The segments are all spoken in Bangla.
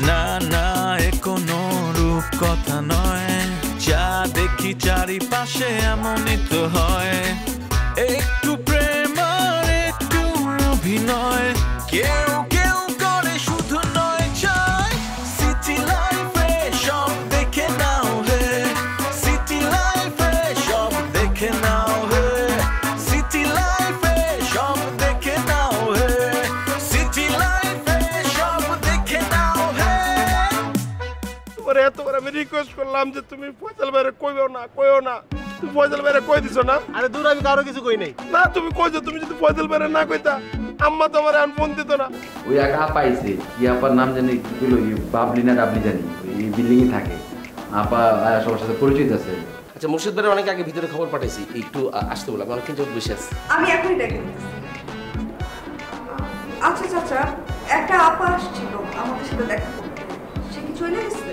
না না এ কোনো রূপ কথা নয়, যা দেখি চারিপাশে এমনই তো হয়। একটু প্রেম আর একটু অভিনয়, কেউ কেউ করে শুধু নয় চায়। সিটি লাইফে সব দেখে নাও হে, সিটি লাইফে সব দেখে নাও হে, সিটি লাইফে সব দেখে নাও হে, সিটি লাইফে সব দেখে নাও হে। তোমারে এতবার আমি রিকোয়েস্ট করলাম যে তুমি ফয়সাল ভাইরে কইও না, তুমি ফয়সাল ভাইরে কই দিছো না? আরে দূর, আমি কারো কিছু কই নাই। না তুমি কইছো, তুমি যদি ফয়সাল ভাইরে না কইতা আম্মা তোমার এখন ফোন দিত না। ওই একা পাইছে কি আপার নাম জানি বলো, বাবলি না ডাবলি জানি, এই বিল্ডিং এ থাকে। আপা সবার সাথে পরিচিত আছে। আচ্ছা, মুর্শিদ ভাইয়ের অনেক আগে ভিতরে খবর পাঠাইছি, একটু আসতে বললাম, অনেকক্ষণ যাবত বসে আছি। আমি এখনই ডেকে দিতেছি। আচ্ছা চাচা, একটা আপা আসছিল আমাদের সাথে দেখা করতে, সে কি চলে গেছে?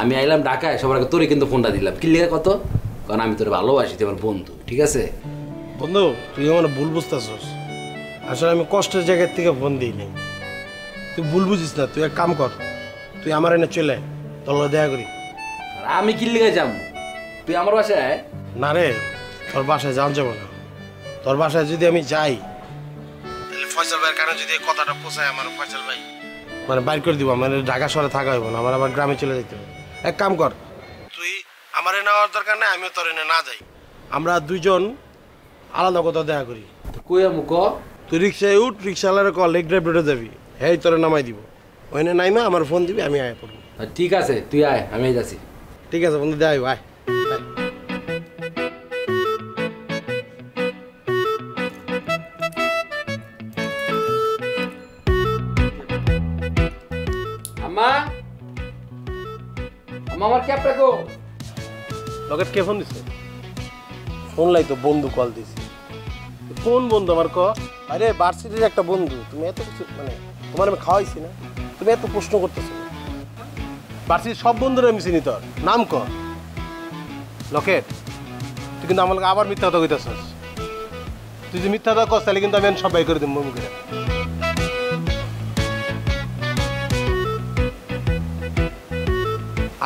আমি আইলাম ঢাকায়, সবার আগে তোরে কিন্তু ফোনটা দিলাম। কি লেগে কত? কারণ আমি তোর ভালোবাসি, তুই আমার বন্ধু, ঠিক আছে? বন্ধু, তুই আমার ভুল বুঝতেছস। আসলে আমি কষ্টের জায়গার থেকে ফোন দিই নাই। তুই ভুল বুঝিস না। তুই এক কাম কর, তুই আমার এনে চলে তোর লগে দেখা করি। আর আমি কি লেগে যাম? তুই আমার বাসায়? না রে, তোর বাসায় যাওয়া যাবো না। তোর বাসায় যদি আমি যাই, তাহলে ফয়সাল ভাইয়ের কারণে যদি এই কথাটা পোষায়, আমার ফয়সাল ভাই মানে বাইর করে দিব। মানে ঢাকা শহরে থাকা হইব না, আমার আবার গ্রামে চলে যেতে হবে। এক কাম কর, তুই আমার এনে নেওয়ার দরকার নেই, আমিও তোর এনে না যাই। আমরা দুইজন আলাদা কোথাও দেখা করি। কই আমু ক? তুই রিক্সায় উঠ, রিক্সাওয়ালার কল লেক ড্রাইভ রোডে যাবি, হ্যাঁ তোরে নামাই দিব। ওইনে নাইমা আমার ফোন দিবি, আমি আয় পড়বো। ঠিক আছে, তুই আয়, আমি যাচ্ছি। ঠিক আছে বন্ধু, দেখাই আয়। আম্মা, আম্মা আমার ক্যাপটা কো? লকেট কে ফোন দিছে? ফোন লাই তো বন্ধু কল দিছে। কোন বন্ধু আমার ক? আরে ভার্সিটির একটা বন্ধু। তুমি এত কিছু মানে তোমার আমি খাওয়াইছি না, তুমি এত প্রশ্ন করতেছো। ভার্সিটির সব বন্ধুরা আমি চিনি, তোর নাম ক? লকেট, তুই কিন্তু আমার আবার মিথ্যা কথা কইতেছস। তুই যদি মিথ্যা কথা কস তাহলে কিন্তু আমি সব বাই করে দিব মুখে।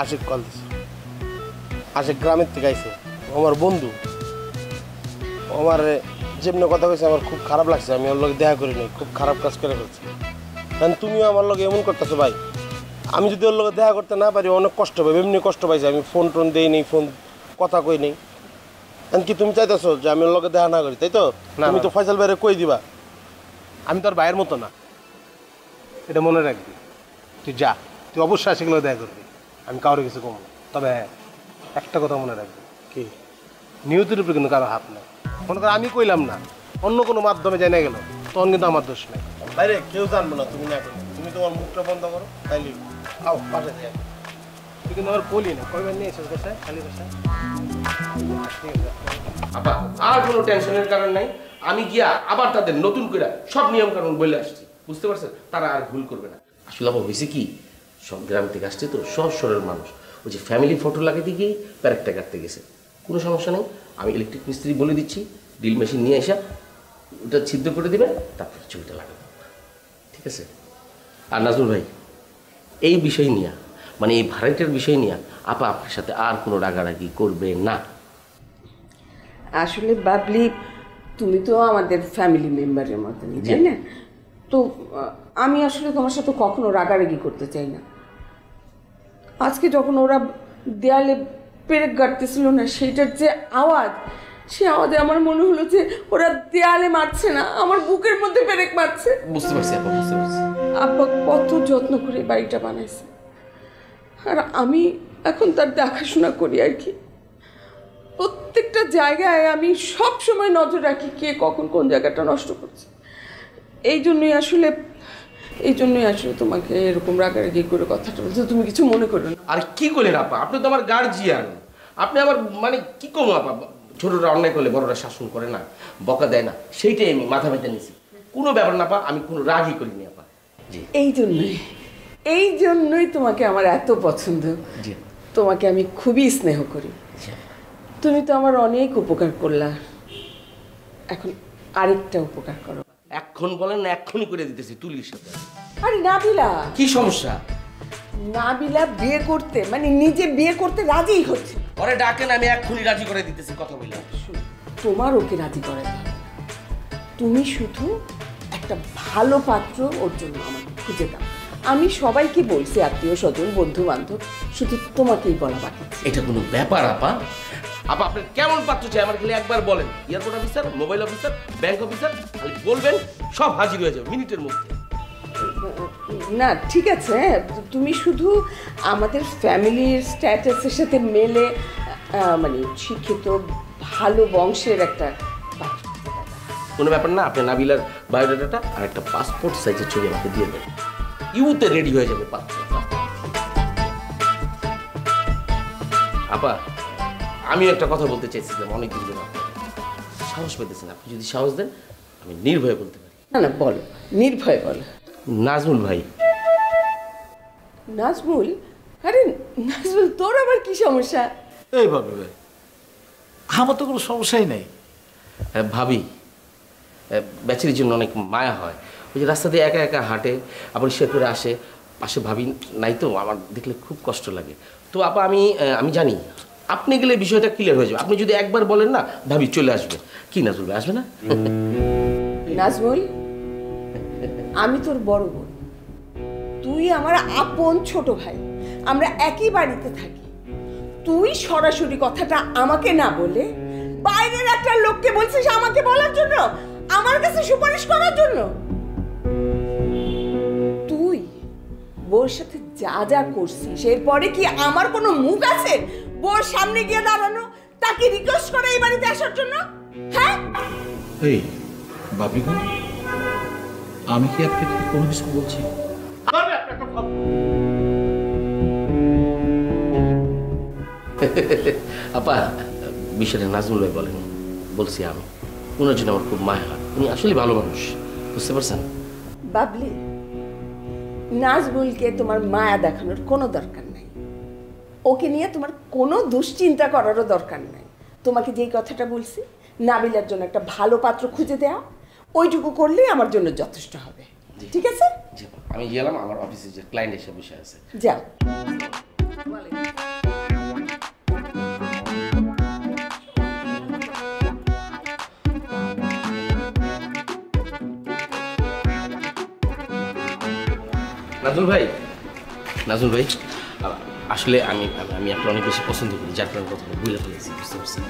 আশিক কল দিছে। আশিক গ্রামের থেকে আইছে, আমার বন্ধু। আমার যেমনি কথা কইছে আমার খুব খারাপ লাগছে। আমি ওর লগে দেখা করি নাই, খুব খারাপ কাজ করে ফেলছি। কারণ তুমিও আমার লগে এমন করতেছো ভাই। আমি যদি ওর লগে দেখা করতে না পারি অনেক কষ্ট পাই, এমনি কষ্ট পাইছি। আমি ফোন টোন দেই নেই, ফোন কথা কই নেই। কি তুমি চাইতেছো যে আমি ওর লগে দেখা না করি, তাই তো? তুমি তো ফয়সাল ভাইরে কই দিবা। আমি তোর ভাইয়ের মতো না, এটা মনে রাখবি। তুই যা, তুই অবশ্যই আশিক লগে দেখা করবি। আমি কারোর কিছু কম। তবে হ্যাঁ, একটা কথা মনে রাখবি, কি নিয়তির উপরে কিন্তু কারো হাত নেই। মনে কর আমি কইলাম না, অন্য কোনো মাধ্যমে জানা গেল, তখন কিন্তু আমার দোষ নেই। বাইরে কেউ জানবো না তুমি না করো। তুমি তোমার মুখটা বন্ধ করো, তাইলে আও পাশে যাই। তুই কিন্তু আমার কলি না, কয়বার নিয়ে এসেছিস বাসায়? খালি বাসায়। আপা, আর কোনো টেনশনের কারণ নাই। আমি গিয়া আবার তাদের নতুন করে সব নিয়ম কানুন বলে আসছি, বুঝতে পারছেন? তারা আর ভুল করবে না। আসলে আপা হয়েছে কি, সব গ্রাম থেকে আসছে তো, সব শহরের মানুষ। ওই যে ফ্যামিলি ফটো লাগাতে গিয়ে প্যারেকটা কাটতে গেছে। কোনো সমস্যা নেই, আমি ইলেকট্রিক মিস্ত্রি বলে দিচ্ছি, ড্রিল মেশিন নিয়ে এসে ওটা ছিদ্র করে দেবেন, তারপর ছবিটা লাগাবো, ঠিক আছে? আর নাজমুল ভাই, এই বিষয় নিয়ে মানে এই ভাড়াটার বিষয় নিয়ে আপা আপনার সাথে আর কোনো রাগারাগি করবে না। আসলে বাবলি, তুমি তো আমাদের ফ্যামিলি মেম্বারের মতনই, তাই না? তো আমি আসলে তোমার সাথে কখনো রাগারাগি করতে চাই না। আজকে যখন ওরা দেয়ালে পেরেক গাড়তেছিল না, সেইটার যে আওয়াজ, সে আওয়াজে আমার মনে হলো যে ওরা দেয়ালে মারছে না, আমার বুকের মধ্যে পেরেক মারছে। বুঝতে পারছি আপা, বুঝতে পারছি। আব্বা কত যত্ন করে বাড়িটা বানাইছে, আর আমি এখন তার দেখাশোনা করি আর কি। প্রত্যেকটা জায়গায় আমি সব সময় নজর রাখি কে কখন কোন জায়গাটা নষ্ট করছে। এই জন্যই আসলে তোমাকে এরকম রাগারাগি করে কথাটা বলছো, তুমি কিছু মনে করো না। আর কি করলেন আপা, আপনি তো আমার গার্জিয়ান। আপনি আবার মানে কি কম আপা, ছোটরা অন্যায় করলে বড়রা শাসন করে না, বকা দেয় না, সেইটাই আমি মাথা ব্যথা নিয়েছি। কোনো ব্যাপার না আপা, আমি কোনো রাগই করিনি আপা। জি, এই জন্যই তোমাকে আমার এত পছন্দ। জি, তোমাকে আমি খুবই স্নেহ করি। তুমি তো আমার অনেক উপকার করলা, এখন আরেকটা উপকার করো। এখন বলেন না এক্ষুনি করে দিতেছি তুলির সাথে। আরে নাবিলা, কি সমস্যা? নাবিলা বিয়ে করতে মানে নিজে বিয়ে করতে রাজিই হচ্ছে। ওরে ডাকেন, আমি এক্ষুনি রাজি করে দিতেছি, কথা বললাম। তোমার ওকে রাজি করাতে হবে, তুমি শুধু একটা ভালো পাত্র ওর জন্য আমাকে খুঁজে দাও। আমি সবাইকে বলছি, আত্মীয় স্বজন বন্ধু বান্ধব, শুধু তোমাকেই বলা বাকি। এটা কোনো ব্যাপার আপা? আপা আপনার কেমন পাত্র চাই আমার খালি একবার বলেন। Airport officer, mobile officer, bank officer, খালি বলবেন সব হাজির হয়ে যাবে মিনিটের মধ্যে। না ঠিক আছে, তুমি শুধু আমাদের ফ্যামিলির স্ট্যাটাসের সাথে মেলে মানে শিক্ষিত ভালো বংশের একটা পাত্র। কোনো ব্যাপার না, আপনি নাবিলার বায়োডাটাটা আর একটা পাসপোর্ট সাইজের ছবি আমাকে দিয়ে দেন, ইউতে রেডি হয়ে যাবে পাত্র। আপা আমি একটা কথা বলতে চাইছিলাম অনেকদিন ধরে, সাহস পেতেছেন, আপনি যদি সাহস দেন আমি নির্ভয়ে বলতে পারি। না না বলো, নির্ভয় বলো। নাজমুল ভাই। নাজমুল? আরে নাজমুল, তোর আবার কি সমস্যা? এইভাবে আমার তো কোনো সমস্যাই নেই। ভাবি বেচারির জন্য অনেক মায়া হয়, ওই যে রাস্তা দিয়ে একা একা হাঁটে, আবার সে করে আসে, পাশে ভাবি নাই তো, আমার দেখলে খুব কষ্ট লাগে। তো আপা আমি জানি আপনি গেলে বিষয়টা ক্লিয়ার হয়ে যাবে। আপনি যদি একবার বলেন না ভাবি চলে আসবে। কি নাজমুল ভাই আসবে না? নাজমুল, আমি তোর বড় বোন, তুই আমার আপন ছোট ভাই, আমরা একই বাড়িতে থাকি। তুই সরাসরি কথাটা আমাকে না বলে বাইরের একটা লোককে বলছিস আমাকে বলার জন্য, আমার কাছে সুপারিশ করার জন্য। তুই বোর সাথে যা যা করছিস এরপরে কি আমার কোনো মুখ আছে বোর সামনে গিয়ে দাঁড়ানো, তাকে রিকোয়েস্ট করে এই বাড়িতে আসার জন্য? হ্যাঁ এই বাপি গো, আমি কি আপনাকে কোনো কিছু বলছি? আপা বিষয়টা নাজমুল ভাই বলেন, বলছি আমি ওনার জন্য আমার খুব মায়া হয়, উনি আসলে ভালো মানুষ, বুঝতে পারছেন? বাবলি, নাজমুলকে তোমার মায়া দেখানোর কোনো দরকার নাই, ওকে নিয়ে তোমার কোনো দুশ্চিন্তা করারও দরকার নাই। তোমাকে যেই কথাটা বলছি, নাবিলার জন্য একটা ভালো পাত্র খুঁজে দেয়া, ওইটুকু করলেই আমার জন্য যথেষ্ট হবে। ঠিক আছে? আমি গেলাম, আমার অফিসে যে ক্লায়েন্ট এসে বসে আছে। যাও। নাজমুল ভাই, নাজমুল ভাই আসলে আমি আমি আপনাকে অনেক বেশি পছন্দ করি, যার কারণে কথা বুঝে ফেলেছি, বুঝতে পারছেন?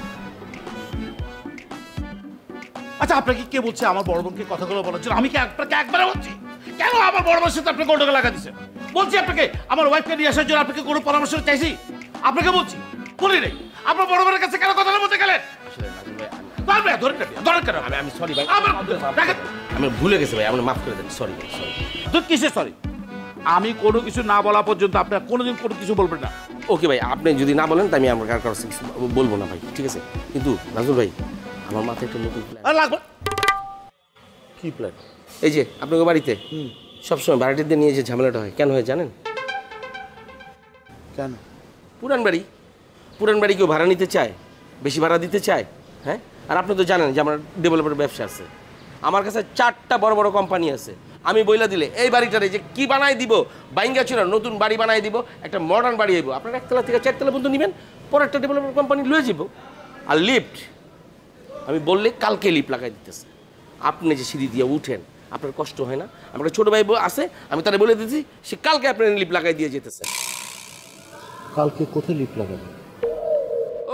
আচ্ছা আপনাকে কে বলছে আমার বড় বোনকে কথাগুলো বলার জন্য? আমি কি আপনাকে একবারে বলছি? কেন আমার বড় বোনের সাথে আপনি গন্ডগোল লাগা দিচ্ছেন? বলছি আপনাকে আমার ওয়াইফকে নিয়ে আসার জন্য আপনাকে কোনো পরামর্শ চাইছি? আপনাকে বলছি, বলি নেই। আপনার বড় বোনের কাছে কেন কথাটা বলতে গেলেন? আমি সরি ভাই, আমি ভুলে গেছি ভাই, আপনি মাফ করে দেন। সরি ভাই, সরি। তো কিসে সরি? আমি কোনো কিছু না বলা পর্যন্ত আপনার কোনোদিন কোনো কিছু বলবেন না। ওকে ভাই, আপনি যদি না বলেন তাই আমি আমার কারো বলবো না ভাই, ঠিক আছে? কিন্তু নাজমুল ভাই আমার মাথায় একটা নতুন প্ল্যান লাগবে। কি প্ল্যান? এই যে আপনাকে বাড়িতে সবসময় ভাড়াটিদের নিয়ে যে ঝামেলাটা হয়, কেন হয় জানেন? কেন? পুরান বাড়ি কেউ ভাড়া নিতে চায়, বেশি ভাড়া দিতে চায়। হ্যাঁ, আর আপনি তো জানেন যে আমার ডেভেলপার ব্যবসা আছে, আমার কাছে 4টা বড় বড় কোম্পানি আছে। আমি বইলা দিলে এই বাড়িটারে যে কি বানাই দিব, বাইঙ্গা ছিল নতুন বাড়ি বানাই দিব, একটা মডার্ন বাড়ি আইব, আপনার 1তলা থেকে 4তলা পর্যন্ত নেবেন, পরে একটা ডেভেলপার কোম্পানি লয়ে যাব। আর লিফট আমি বললে কালকে লিফট লাগাই দিতেছে। আপনি যে সিঁড়ি দিয়ে উঠেন আপনার কষ্ট হয় না? আমার ছোট ভাই আছে, আমি তারা বলে দিতেছি, সে কালকে আপনার লিফট লাগাই দিয়ে যেতেছে। কালকে কোথায় লিফট লাগাবে?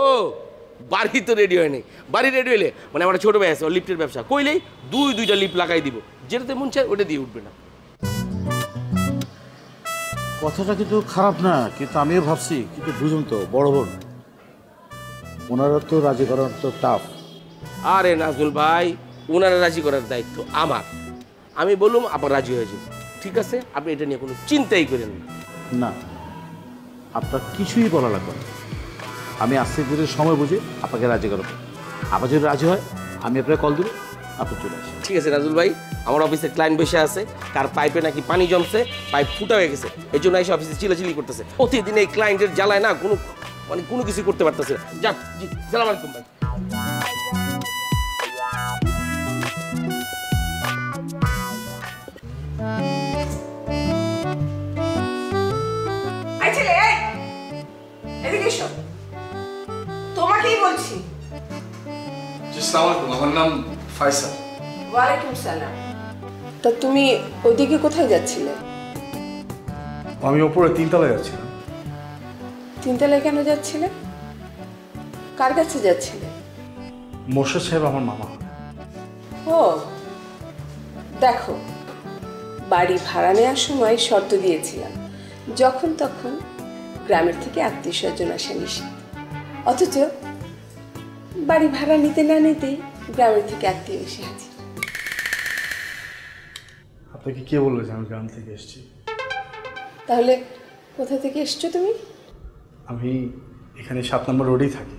ও বাড়ি তো রেডি হয়নি, বাড়ি রেডি হইলে মানে আমার ছোট ভাই আছে, ওর লিফটের ব্যবসা, কইলেই 2টা লিফট লাগাই দিব, যেটাতে মন চায় ওটা দিয়ে উঠবে না। কথাটা কিন্তু খারাপ না, কিন্তু আমিও ভাবছি, কিন্তু বুঝুন তো বড় বোন, ওনারা তো রাজি করার তো টাফ। আরে নাজমুল ভাই, ওনারা রাজি করার দায়িত্ব আমার। আমি বললাম আবার রাজি হয়ে যাবে, ঠিক আছে? আপনি এটা নিয়ে কোনো চিন্তাই করেন না, আপনার কিছুই বলা লাগবে না। আমি আস্তে ধীরে সময় বুঝে আপনাকে রাজি করব। আবার যদি রাজি হয় আমি আপনাকে কল দেবো, আপনি চলে আসেন। ঠিক আছে নাজমুল ভাই, আমার অফিসে ক্লায়েন্ট বসে আছে, কার পাইপে নাকি পানি জমছে, পাইপ ফুটা হয়ে গেছে, এই জন্য এসে অফিসে চিলাচিলি করতেছে। প্রতিদিন এই ক্লায়েন্টের জ্বালায় না কোনো কিছু করতে পারতেছে না। যাক জি, সালাম আলাইকুম ভাই। তোমাকেই বলছি। আমার নাম ফাইসাল। ওয়ালাইকুম সালাম। তা তুমি ওইদিকে কোথায় যাচ্ছিলে? আমি ওপরে 3 তলায় যাচ্ছিলাম। 3 তলায় কেন যাচ্ছিলে? কার কাছে যাচ্ছিলে? মোর্শেদ সাহেব আমার মামা। ও দেখো, বাড়ি ভাড়া নেওয়ার সময় শর্ত দিয়েছিলাম যখন তখন গ্রামের থেকে আত্মীয় স্বজন আসা নিষেধ, অথচ বাড়ি ভাড়া নিতে না নিতেই গ্রামের থেকে আত্মীয় এসে হাজির। আপনাকে কে বললো যে আমি গ্রাম থেকে এসেছি? তাহলে কোথা থেকে এসছো তুমি? আমি এখানে 7 নম্বর রোডেই থাকি।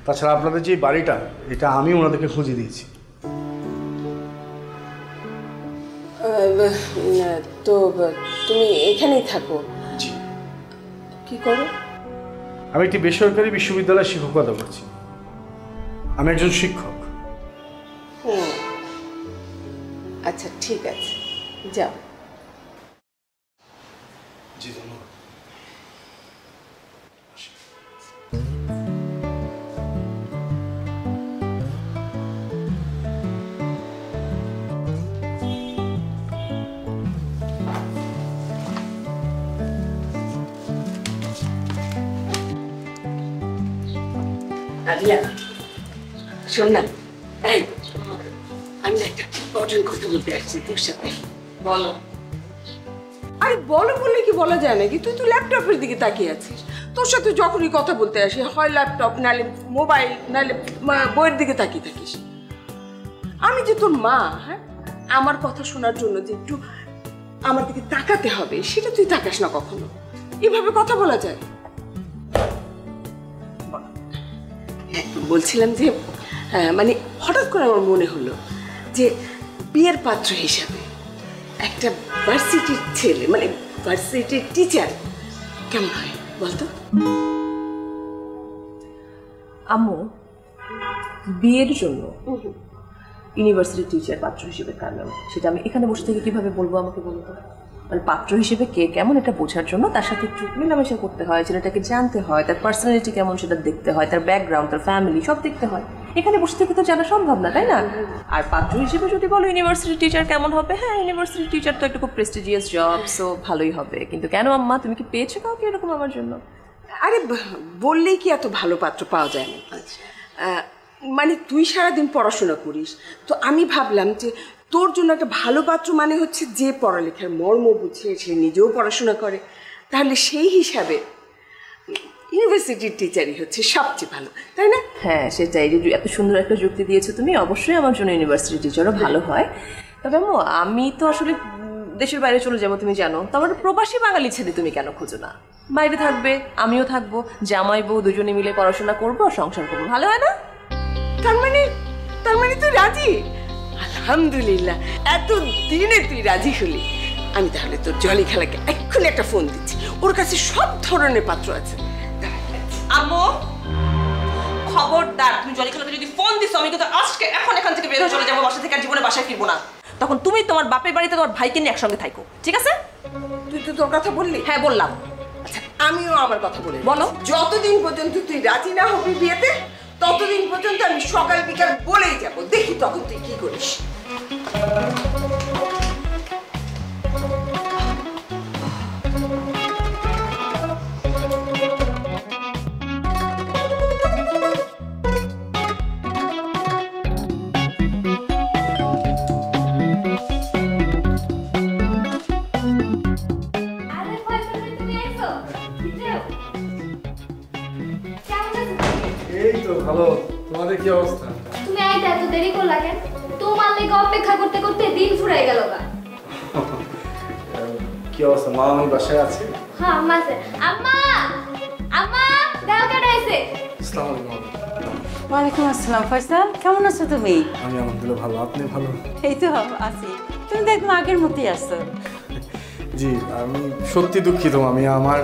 তাছাড়া আপনাদের যে বাড়িটা, এটা আমি ওনাদেরকে খুঁজে দিয়েছি। তো তুমি এখানেই থাকো? কি করো? আমি একটি বেসরকারি বিশ্ববিদ্যালয়ে শিক্ষকতা করছি। আমি একজন শিক্ষক। আচ্ছা ঠিক আছে, যাও। জি ধন্যবাদ। আরিয়া শোন না, আমি একটা ইম্পর্টেন্ট কথা বলতে আসছি তোর সাথে। বলো। আরে বলো বললে কি বলা যায় নাকি? তুই তো ল্যাপটপের দিকে তাকিয়ে আছিস। তোর সাথে যখনই কথা বলতে আসি হয় ল্যাপটপ, নাহলে মোবাইল, নাহলে বইয়ের দিকে তাকিয়ে থাকিস। আমি যে তোর মা, হ্যাঁ, আমার কথা শোনার জন্য যে একটু আমার দিকে তাকাতে হবে সেটা তুই তাকাস না কখনো। এভাবে কথা বলা যায়? বলছিলাম যে মানে হঠাৎ করে আমার মনে হলো যে বিয়ের পাত্র হিসাবে একটা ভার্সিটির ছেলে, মানে ভার্সিটির টিচার কেমন হয় বলতো? আম্মু, বিয়ের জন্য ইউনিভার্সিটি টিচার পাত্র হিসেবে কার নাম, সেটা আমি এখানে বসে থেকে কিভাবে বলবো আমাকে বলতো? মানে পাত্র হিসেবে কে কেমন এটা বোঝার জন্য তার সাথে একটু মেলামেশা করতে হয়, ছেলেটাকে জানতে হয়, তার পার্সোনালিটি কেমন সেটা দেখতে হয়, তার ব্যাকগ্রাউন্ড, তার ফ্যামিলি সব দেখতে হয়। এখানে বসে থেকে তো জানা সম্ভব না, তাই না? আর পাত্র হিসেবে যদি বলো ইউনিভার্সিটি টিচার কেমন হবে, হ্যাঁ ইউনিভার্সিটি টিচার তো একটা খুব প্রেস্টিজিয়াস জব, সো ভালোই হবে। কিন্তু কেন আম্মা, তুমি কি পেয়েছো কাউকে এরকম আমার জন্য? আরে বললেই কি এত ভালো পাত্র পাওয়া যায় না? মানে তুই সারাদিন পড়াশোনা করিস, তো আমি ভাবলাম যে তোর জন্য একটা ভালো পাত্র মানে হচ্ছে যে পড়ালেখার মর্ম বুঝে, সে নিজেও পড়াশোনা করে। তাহলে সেই হিসাবে ইউনিভার্সিটির টিচারই হচ্ছে সবচেয়ে ভালো, তাই না? হ্যাঁ সেটাই, যে এত সুন্দর একটা যুক্তি দিয়েছো তুমি। অবশ্যই আমার জন্য ইউনিভার্সিটি টিচারও ভালো হয়। তবে আম্মু, আমি তো আসলে দেশের বাইরে চলে যাবো তুমি জানো, তো আমার প্রবাসী বাঙালি ছেলে তুমি কেন খোঁজো না? বাইরে থাকবে, আমিও থাকবো, জামাই বউ দুজনে মিলে পড়াশোনা করবো, সংসার করবো, ভালো হয় না? তার মানে তুই রাজি? আলহামদুলিল্লাহ, এত দিনে তুই রাজি হলি। আমি তাহলে তোর জলি খেলাকে এক্ষুনি একটা ফোন দিচ্ছি, ওর কাছে সব ধরনের পাত্র আছে। আম্মু খবরদার, তুমি জলি খেলাকে যদি ফোন দিছো আমি কিন্তু আজকে এখন এখান থেকে বের হয়ে চলে যাবো, বাসা থেকে আর জীবনে বাসায় ফিরবো না। তখন তুমি তোমার বাপের বাড়িতে তোমার ভাইকে নিয়ে একসঙ্গে থাকো, ঠিক আছে? তুই তো তোর কথা বললি। হ্যাঁ বললাম। আচ্ছা আমিও আমার কথা বলি। বলো। যতদিন পর্যন্ত তুই রাজি না হবি বিয়েতে, ততদিন পর্যন্ত আমি সকাল বিকাল বলেই যাবো, দেখি তখন তুই কি করিস। এই তো ভালো। তোমাদের কি অবস্থা? তুমি আইতে এত দেরি করলা কেন? তোমার লেগে অপেক্ষা করতে করতে দিন ফুরাই গেল গা। কি অবস্থা? মা আমি বাসায় আছে? হ্যাঁ আম্মা আছে। আম্মা আম্মা দাও কেন আইছে? আসসালামু আলাইকুম। ওয়ালাইকুম আসসালাম। ফয়সাল, কেমন আছো তুমি? আমি আলহামদুলিল্লাহ ভালো। আপনি ভালো? এই তো আছি। তুমি দেখো আগের মতোই আছো। জি, আমি সত্যি দুঃখিত। আমি আমার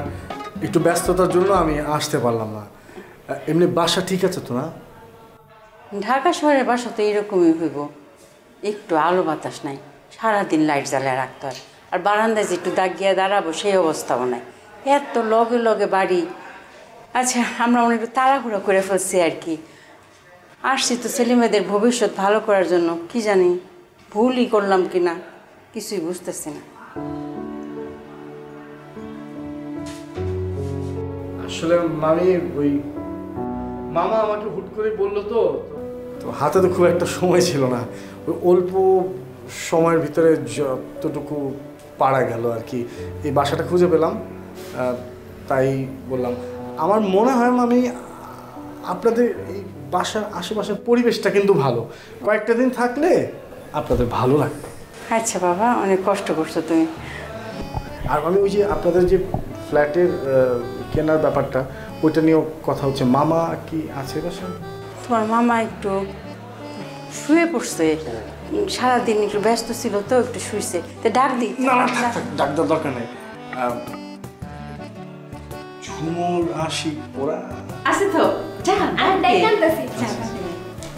একটু ব্যস্ততার জন্য আমি আসতে পারলাম না। এমনি বাসা ঠিক আছে তো না? ঢাকা শহরের বাসা তো এইরকমই হইব, একটু আলো বাতাস নাই, সারাদিন লাইট জ্বালায় রাখতে হয়। আর বারান্দায় যে একটু দাগিয়ে দাঁড়াবো সেই অবস্থাও নাই, এত লগে লগে বাড়ি। আচ্ছা, আমরা অনেক তাড়াহুড়ো করে ফেলছি আর কি। আসছি তো ছেলেমেয়েদের ভবিষ্যৎ ভালো করার জন্য, কি জানি ভুলই করলাম কি না কিছুই বুঝতেছি না। আসলে মামি ওই মামা আমাকে হুট করে বললো তো হাতে তো খুব একটা সময় ছিল না, ওই অল্প সময়ের ভিতরে যতটুকু পারা গেল আর কি এই বাসাটা খুঁজে পেলাম, তাই বললাম। আমার মনে হয় মামি আপনাদের এই বাসার আশেপাশের পরিবেশটা কিন্তু ভালো, কয়েকটা দিন থাকলে আপনাদের ভালো লাগবে। আচ্ছা বাবা, অনেক কষ্ট করছো তুমি। আর আমি ওই যে আপনাদের যে ফ্ল্যাটের কেনার ব্যাপারটা ওইটা নিয়েও কথা হচ্ছে। মামা কি আছে বাসায়? তোমার মামা একটু শুয়ে পড়ছে, সারাদিন একটু ব্যস্ত ছিল তো একটু শুয়েছে, তো ডাক দিই। না না, ডাক দেওয়ার দরকার নেই। ঝুমুর আশি ওরা আছে তো, যা দেখতেছি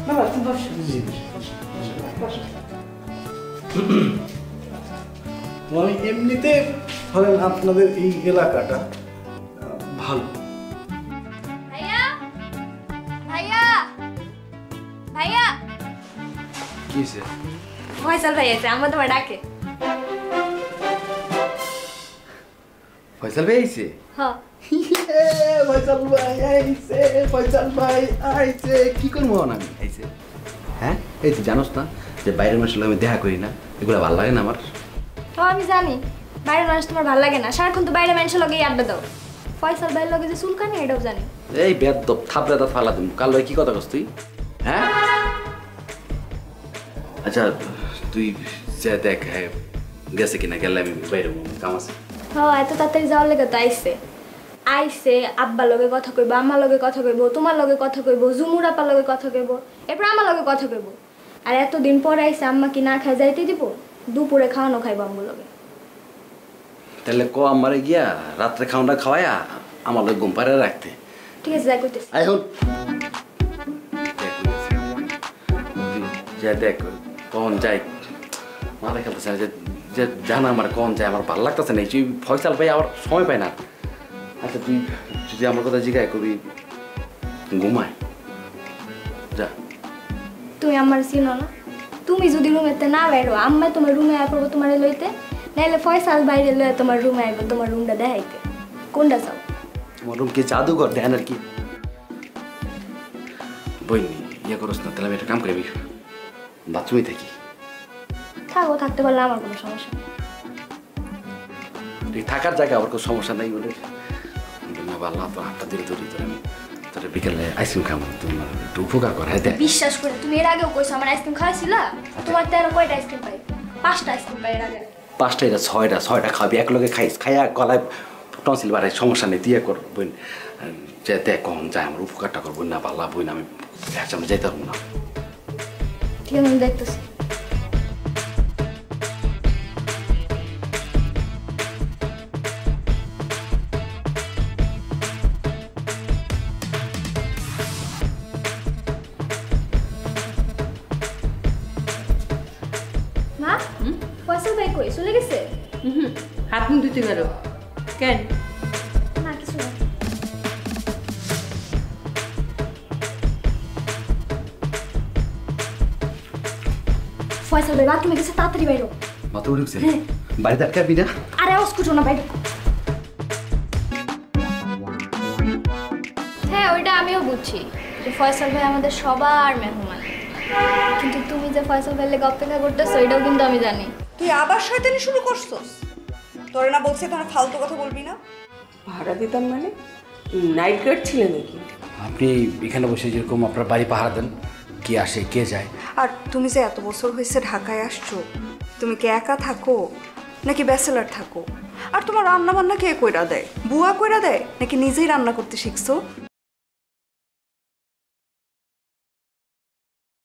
বাবা তুমি বসো। আমি এমনিতে ধরেন আপনাদের এই এলাকাটা ভালো। ভাইয়া ভাইয়া ভাইয়া কি হয়েছে? ফয়সাল ভাই আছে, আমরা তোমার ডাকে। ফয়সাল ভাই আইছে? হ্যাঁ ফয়সাল ভাই আইছে, ফয়সাল ভাই আইছে। কি করবো না আমি আইছে? হ্যাঁ, এই তুই জানোস না যে বাইরের মানুষের সঙ্গে আমি দেখা করি না, এগুলো ভালো লাগে না আমার। তো আমি জানি বাইরের মানুষ তোমার ভালো লাগে না, সারাক্ষণ তো বাইরে মানুষের লগেই আড্ডা দাও। ফয়সাল ভাইয়ের লগে যে চুলকানি এটাও জানি। এই বেদব থাপড়ে দাঁত ফালা দিম। কাল ভাই কি কথা কস তুই? হ্যাঁ আচ্ছা, তুই যা দেখ গেছে কিনা, গেলে আমি বাইরে কাম আছে। হ্যাঁ, এত তাড়াতাড়ি যাওয়ার লেগে তো আইসে আইসে আব্বার লগে কথা কইব, আমার লগে কথা কইব, তোমার লগে কথা কইব, ঝুমুর আপার লগে কথা কইব, এরপর আমার লগে কথা কইব। আর এতদিন পরে আইসে আম্মা কি না খাই যাইতে দিব? দুপুরে খাওয়ানো খাইব আম্মুর লগে। তাহলে ক আমারে গিয়া রাত্রে খাওয়াটা খাওয়ায়া আমার লগে ঘুম পাড়ে রাখতে। ঠিক আছে, যাই কইতেছি। আই হল যা দেখ কখন যাই, মাথা খেলতেছে না যে জানা আমার কখন যায়, আমার ভালো লাগতেছে না। তুই ফয়সাল ভাই আমার সময় পায় না। আচ্ছা, তুই যদি আমার কথা জিজ্ঞাসা করবি ঘুমায় যা। তুমি আমার চিনো না? তুমি যদি রুমেতে না বেরো, আম্মা তোমার রুমে আয় পড়বো তোমার লইতে, নাইলে ফয়সাল বাইরে লয়ে তোমার রুমে আইব তোমার রুমটা দেখাইতে। কোনটা চাও? তোমার রুম কি জাদুঘর দেন আর কি? বইনি ইয়ে করস না, তাহলে আমি একটা কাম করি, বাথরুমে থাকি। থাকো, থাকতে পারলে আমার কোনো সমস্যা নেই। তুই থাকার জায়গা আমার কোনো সমস্যা নেই বলে আল্লাহ তো হাতটা ধরে ধরি তোর আমি তোর বিকেলে আইসক্রিম খাবো, তোমার একটু উপকার কর। হ্যাঁ, বিশ্বাস করে তুমি এর আগেও কইছো আমার আইসক্রিম খাওয়াইছিলা? তোমার 13 কয়টা আইসক্রিম পাই? 5টা আইসক্রিম পাই এর আগে। 5টা এটা 6টা খাবি, এক লগে খাইস, খাইয়া গলায় টনসিল বাড়াই, সমস্যা নেই, দিয়ে কর বোন। যে দেখ কখন যায় আমার উপকারটা করবো না, পাল্লা বই না, আমি সামনে যাইতে পারবো না। ঠিক আছে, আমি দেখতেছি। মা, ফয়সাল ভাই কই? চলে গেছে? হাত মুখ ধুতে পারো কেন? না, কিছু না। ফয়সাল ভাই বাথরুমে গেছে, তাড়াতাড়ি বাইরো। বাথরুমে ঢুকছে? বাড়িতে আটকাবি না? আরে আওয়াজ করছো না, বাইরে। হ্যাঁ, ওইটা আমিও বুঝছি যে ফয়সাল ভাই আমাদের সবার মেহমান, কিন্তু তুমি যে ফয়সাল ভাইয়ের লেগে অপেক্ষা করতেছো এটাও কিন্তু আমি জানি। তুই আবার শয়তানি শুরু করছস? তোরে না বলছি তোরা ফালতু কথা বলবি না? ভাড়া দিতাম মানে নাইট গার্ড ছিলে নাকি? আপনি এখানে বসে যেরকম আপনার বাড়ি পাহারা দেন, কে আসে কে যায়। আর তুমি যে এত বছর হয়েছে ঢাকায় আসছো, তুমি কি একা থাকো নাকি ব্যাচেলার থাকো? আর তোমার রান্না বান্না কে কইরা দেয়? বুয়া কইরা দেয় নাকি নিজেই রান্না করতে শিখছো?